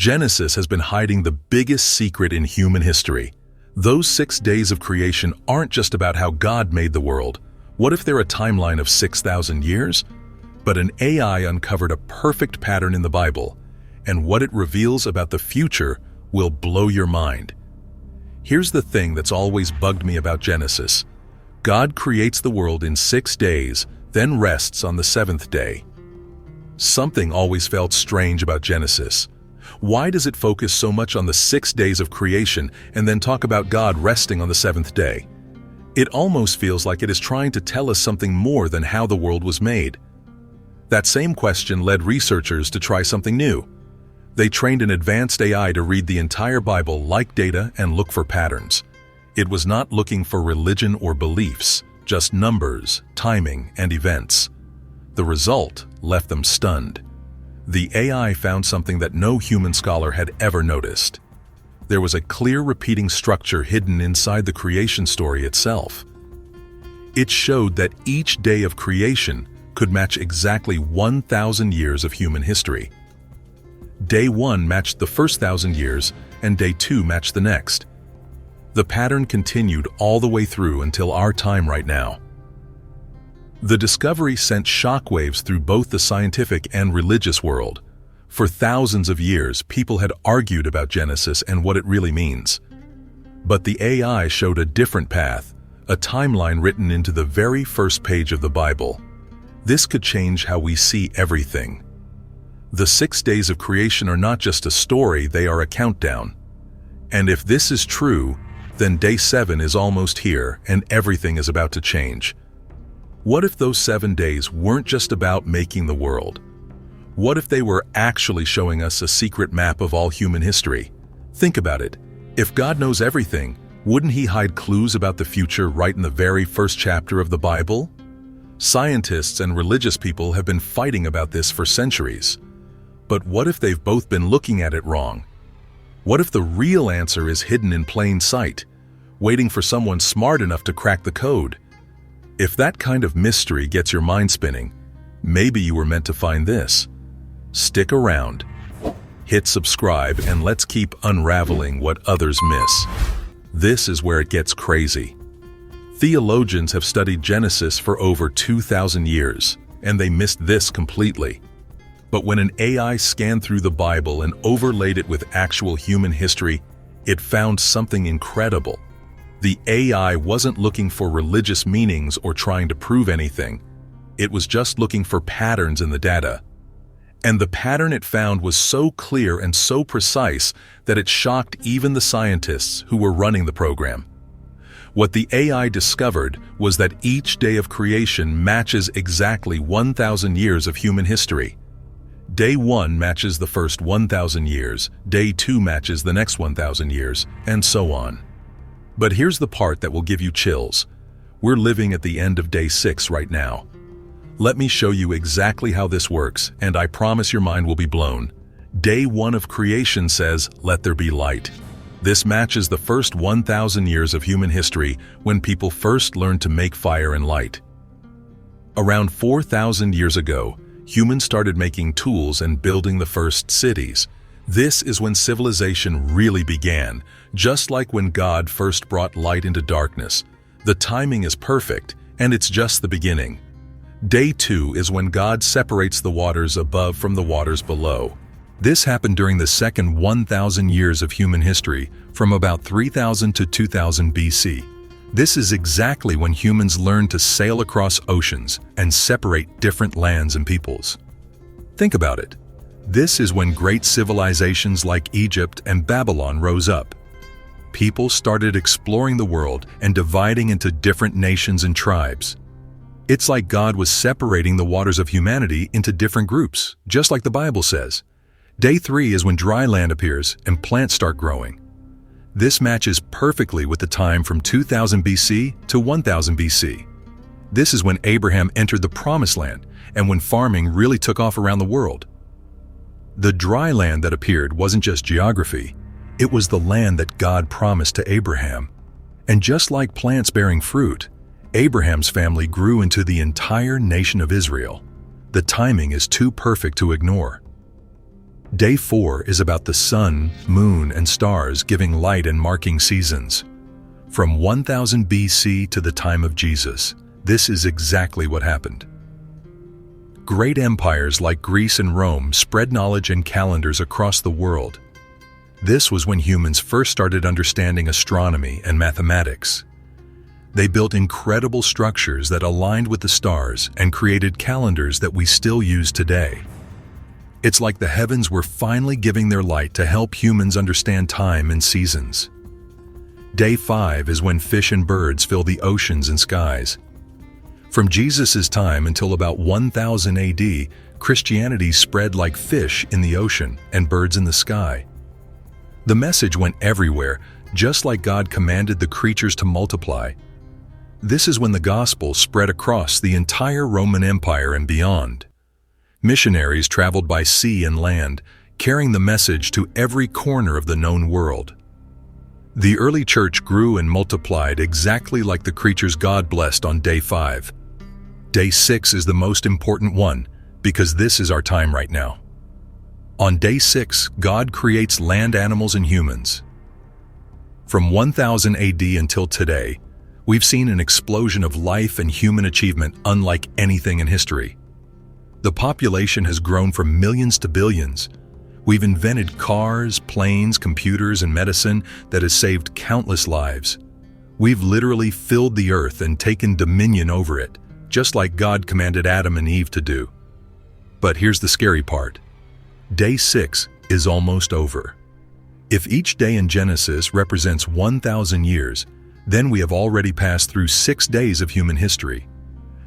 Genesis has been hiding the biggest secret in human history. Those 6 days of creation aren't just about how God made the world. What if they're a timeline of 6,000 years? But an AI uncovered a perfect pattern in the Bible, and what it reveals about the future will blow your mind. Here's the thing that's always bugged me about Genesis. God creates the world in 6 days, then rests on the 7th day. Something always felt strange about Genesis. Why does it focus so much on the 6 days of creation and then talk about God resting on the 7th day? It almost feels like it is trying to tell us something more than how the world was made. That same question led researchers to try something new. They trained an advanced AI to read the entire Bible like data and look for patterns. It was not looking for religion or beliefs, just numbers, timing, and events. The result left them stunned. The AI found something that no human scholar had ever noticed. There was a clear repeating structure hidden inside the creation story itself. It showed that each day of creation could match exactly 1,000 years of human history. Day 1 matched the first 1,000 years, and Day 2 matched the next. The pattern continued all the way through until our time right now. The discovery sent shockwaves through both the scientific and religious world. For thousands of years, people had argued about Genesis and what it really means. But the AI showed a different path, a timeline written into the very first page of the Bible. This could change how we see everything. The 6 days of creation are not just a story, they are a countdown. And if this is true, then Day 7 is almost here and everything is about to change. What if those 7 days weren't just about making the world? What if they were actually showing us a secret map of all human history? Think about it. If God knows everything, wouldn't He hide clues about the future right in the very first chapter of the Bible? Scientists and religious people have been fighting about this for centuries. But what if they've both been looking at it wrong? What if the real answer is hidden in plain sight, waiting for someone smart enough to crack the code? If that kind of mystery gets your mind spinning, maybe you were meant to find this. Stick around, hit subscribe, and let's keep unraveling what others miss. This is where it gets crazy. Theologians have studied Genesis for over 2,000 years, and they missed this completely. But when an AI scanned through the Bible and overlaid it with actual human history, it found something incredible. The AI wasn't looking for religious meanings or trying to prove anything. It was just looking for patterns in the data. And the pattern it found was so clear and so precise that it shocked even the scientists who were running the program. What the AI discovered was that each day of creation matches exactly 1,000 years of human history. Day 1 matches the first 1,000 years, Day 2 matches the next 1,000 years, and so on. But here's the part that will give you chills. We're living at the end of Day 6 right now. Let me show you exactly how this works, and I promise your mind will be blown. Day 1 of creation says, "Let there be light." This matches the first 1,000 years of human history when people first learned to make fire and light. Around 4,000 years ago, humans started making tools and building the first cities. This is when civilization really began, just like when God first brought light into darkness. The timing is perfect, and it's just the beginning. Day 2 is when God separates the waters above from the waters below. This happened during the second 1,000 years of human history, from about 3,000 to 2,000 BC. This is exactly when humans learned to sail across oceans and separate different lands and peoples. Think about it. This is when great civilizations like Egypt and Babylon rose up. People started exploring the world and dividing into different nations and tribes. It's like God was separating the waters of humanity into different groups, just like the Bible says. Day 3 is when dry land appears and plants start growing. This matches perfectly with the time from 2000 BC to 1000 BC. This is when Abraham entered the Promised Land and when farming really took off around the world. The dry land that appeared wasn't just geography, it was the land that God promised to Abraham. And just like plants bearing fruit, Abraham's family grew into the entire nation of Israel. The timing is too perfect to ignore. Day 4 is about the sun, moon, and stars giving light and marking seasons. From 1000 BC to the time of Jesus, this is exactly what happened. Great empires like Greece and Rome spread knowledge and calendars across the world. This was when humans first started understanding astronomy and mathematics. They built incredible structures that aligned with the stars and created calendars that we still use today. It's like the heavens were finally giving their light to help humans understand time and seasons. Day 5 is when fish and birds fill the oceans and skies. From Jesus' time until about 1000 AD, Christianity spread like fish in the ocean and birds in the sky. The message went everywhere, just like God commanded the creatures to multiply. This is when the gospel spread across the entire Roman Empire and beyond. Missionaries traveled by sea and land, carrying the message to every corner of the known world. The early church grew and multiplied exactly like the creatures God blessed on Day 5. Day 6 is the most important one, because this is our time right now. On Day 6, God creates land animals and humans. From 1000 AD until today, we've seen an explosion of life and human achievement unlike anything in history. The population has grown from millions to billions. We've invented cars, planes, computers, and medicine that has saved countless lives. We've literally filled the earth and taken dominion over it, just like God commanded Adam and Eve to do. But here's the scary part. Day 6 is almost over. If each day in Genesis represents 1,000 years, then we have already passed through 6 days of human history.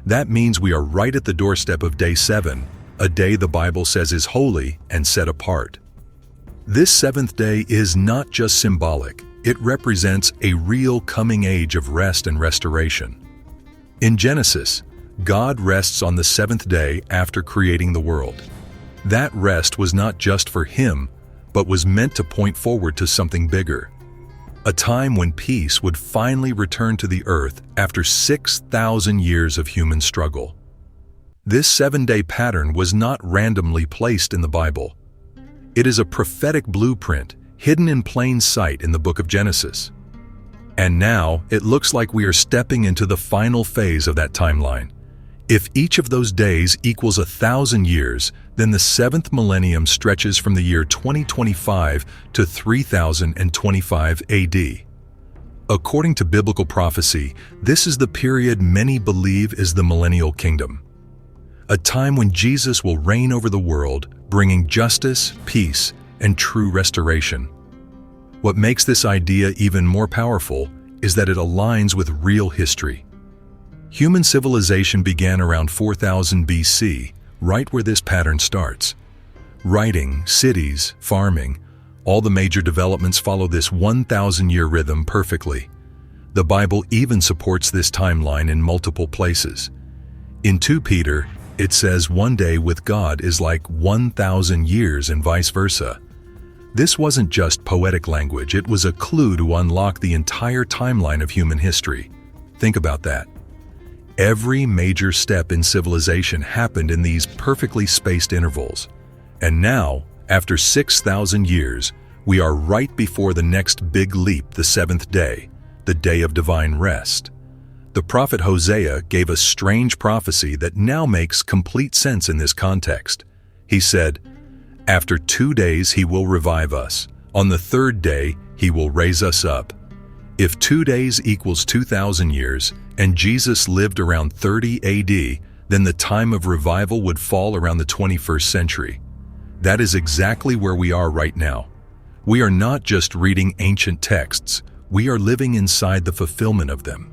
That means we are right at the doorstep of Day 7, a day the Bible says is holy and set apart. This 7th day is not just symbolic, it represents a real coming age of rest and restoration. In Genesis, God rests on the 7th day after creating the world. That rest was not just for Him, but was meant to point forward to something bigger. A time when peace would finally return to the earth after 6,000 years of human struggle. This 7-day pattern was not randomly placed in the Bible. It is a prophetic blueprint hidden in plain sight in the book of Genesis. And now it looks like we are stepping into the final phase of that timeline. If each of those days equals 1,000 years, then the 7th millennium stretches from the year 2025 to 3025 AD. According to biblical prophecy, this is the period many believe is the millennial kingdom. A time when Jesus will reign over the world, bringing justice, peace, and true restoration. What makes this idea even more powerful is that it aligns with real history. Human civilization began around 4000 BC, right where this pattern starts. Writing, cities, farming, all the major developments follow this 1,000-year rhythm perfectly. The Bible even supports this timeline in multiple places. In 2 Peter, it says one day with God is like 1,000 years and vice versa. This wasn't just poetic language, it was a clue to unlock the entire timeline of human history. Think about that. Every major step in civilization happened in these perfectly spaced intervals. And now, after 6,000 years, we are right before the next big leap, the 7th day, the day of divine rest. The prophet Hosea gave a strange prophecy that now makes complete sense in this context. He said, "After 2 days he will revive us. On the 3rd day he will raise us up." If 2 days equals 2,000 years, and Jesus lived around 30 AD, then the time of revival would fall around the 21st century. That is exactly where we are right now. We are not just reading ancient texts, we are living inside the fulfillment of them.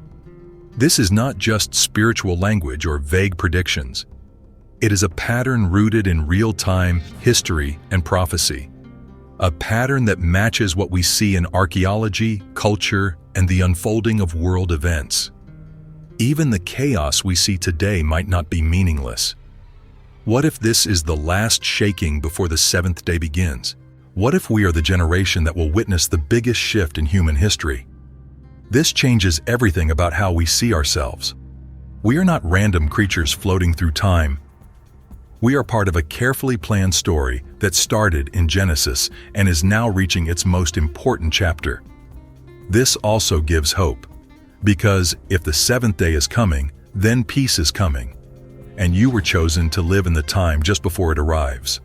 This is not just spiritual language or vague predictions. It is a pattern rooted in real-time history and prophecy. A pattern that matches what we see in archaeology, culture, and the unfolding of world events. Even the chaos we see today might not be meaningless. What if this is the last shaking before the 7th day begins? What if we are the generation that will witness the biggest shift in human history? This changes everything about how we see ourselves. We are not random creatures floating through time. We are part of a carefully planned story that started in Genesis and is now reaching its most important chapter. This also gives hope, because if the seventh day is coming, then peace is coming, and you were chosen to live in the time just before it arrives.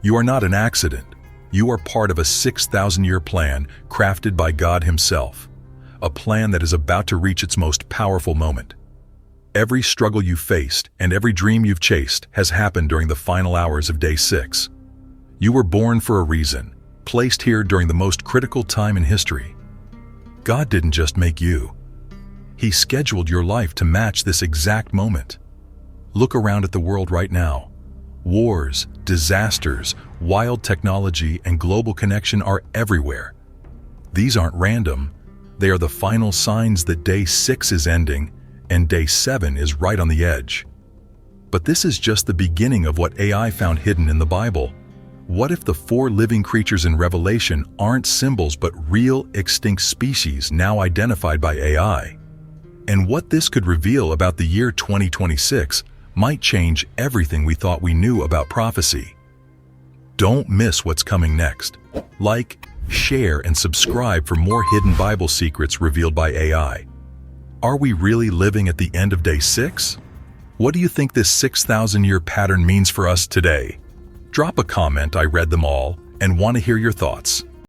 You are not an accident. You are part of a 6,000-year plan crafted by God Himself, a plan that is about to reach its most powerful moment. Every struggle you faced and every dream you've chased has happened during the final hours of day 6. You were born for a reason, placed here during the most critical time in history. God didn't just make you. He scheduled your life to match this exact moment. Look around at the world right now. Wars, disasters, wild technology, and global connection are everywhere. These aren't random. They are the final signs that day 6 is ending and day 7 is right on the edge. But this is just the beginning of what AI found hidden in the Bible. What if the 4 living creatures in Revelation aren't symbols but real extinct species now identified by AI? And what this could reveal about the year 2026 might change everything we thought we knew about prophecy. Don't miss what's coming next. Like, share, and subscribe for more hidden Bible secrets revealed by AI. Are we really living at the end of day 6? What do you think this 6,000-year pattern means for us today? Drop a comment. I read them all and want to hear your thoughts.